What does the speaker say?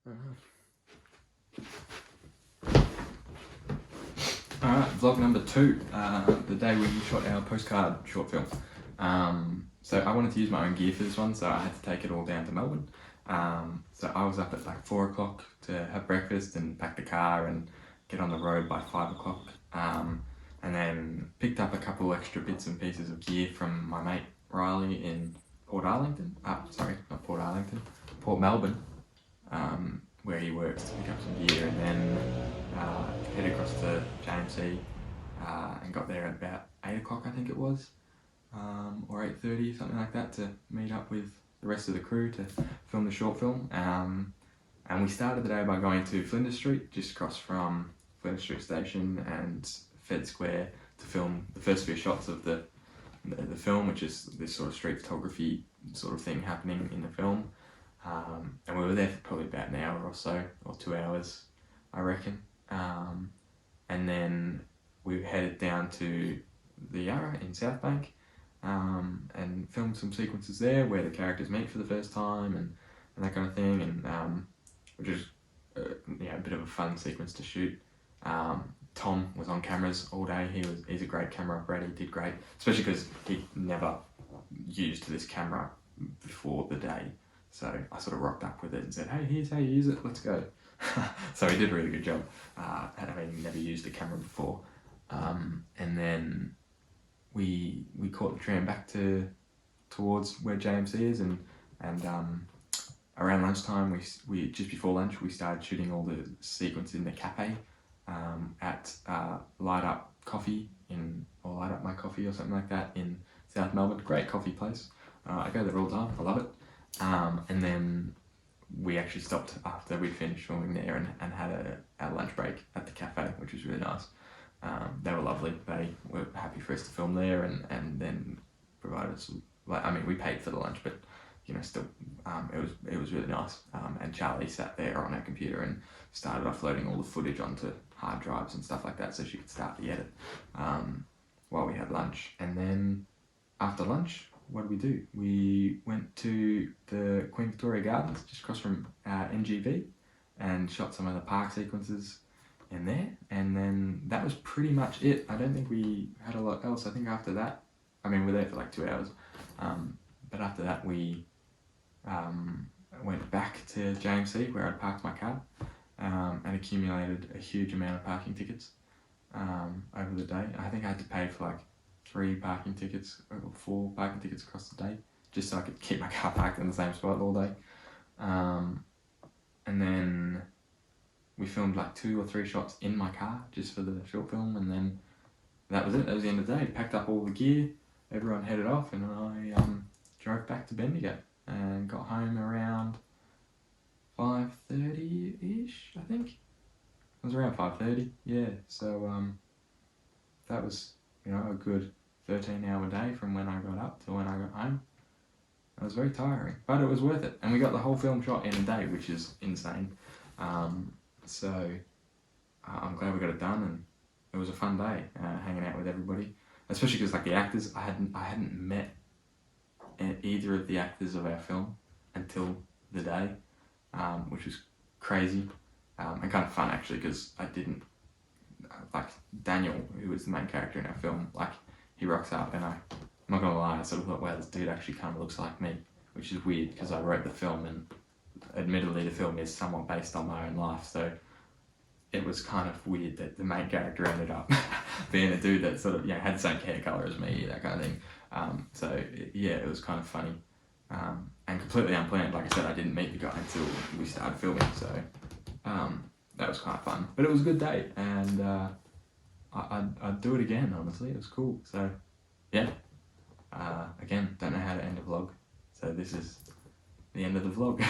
Alright, vlog number 2, the day we shot our postcard short film. So I wanted to use my own gear for this one, so I had to take it all down to Melbourne. So I was up at like 4 o'clock to have breakfast and pack the car and get on the road by 5 o'clock. And then picked up a couple extra bits and pieces of gear from my mate Riley in Port Arlington. Sorry, not Port Arlington, Port Melbourne, where he works, to pick up some gear, and then head across to JMC and got there at about 8 o'clock, I think it was, or 8:30, something like that, to meet up with the rest of the crew to film the short film. And we started the day by going to Flinders Street, just across from Flinders Street Station and Fed Square, to film the first few shots of the film, which is this sort of street photography sort of thing happening in the film. And we were there for probably about an hour or so, or 2 hours, I reckon. And then we headed down to the Yarra in South Bank, and filmed some sequences there where the characters meet for the first time and that kind of thing, and which is a bit of a fun sequence to shoot. Tom was on cameras all day. He's a great camera operator. He did great, especially because he never used this camera before the day. So I sort of rocked up with it and said, hey, here's how you use it, let's go. So he did a really good job. He never used a camera before. And then we caught the tram back towards where JMC is, and around lunchtime, we just before lunch, we started shooting all the sequences in the cafe at Light Up Coffee or Light Up My Coffee or something like that in South Melbourne. Great coffee place. I go there all the time, I love it. And then we actually stopped after we finished filming there and had our lunch break at the cafe, which was really nice. They were lovely. They were happy for us to film there, and then provided us, we paid for the lunch, but still, it was really nice. And Charlie sat there on her computer and started offloading all the footage onto hard drives and stuff like that, so she could start the edit while we had lunch. And then after lunch, what did we do? We went to the Queen Victoria Gardens, just across from NGV, and shot some of the park sequences in there. And then that was pretty much it. I don't think we had a lot else. I think after that, we were there for like 2 hours, but after that we went back to JMC where I'd parked my car, and accumulated a huge amount of parking tickets over the day. I think I had to pay for like 3 parking tickets or 4 parking tickets across the day, just so I could keep my car parked in the same spot all day. And then we filmed like 2 or 3 shots in my car just for the short film, and then that was it. That was the end of the day. Packed up all the gear, everyone headed off, and I drove back to Bendigo and got home around 5:30-ish, I think. It was around 5:30, yeah. So that was, a good 13-hour day from when I got up to when I got home. It was very tiring, but it was worth it. And we got the whole film shot in a day, which is insane. So I'm glad we got it done, and it was a fun day hanging out with everybody, especially because like the actors, I hadn't met either of the actors of our film until the day, which was crazy and kind of fun actually, because I didn't like Daniel, who was the main character in our film. Like, he rocks up, and I'm not gonna lie, I sort of thought, wow, this dude actually kind of looks like me, which is weird because I wrote the film, and admittedly the film is somewhat based on my own life, so it was kind of weird that the main character ended up being a dude that sort of had the same hair color as me, that kind of thing. So yeah, it was kind of funny, and completely unplanned. Like I said, I didn't meet the guy until we started filming, so that was kind of fun. But it was a good day, and I'd do it again, honestly. It was cool. So yeah, again, don't know how to end a vlog, so this is the end of the vlog.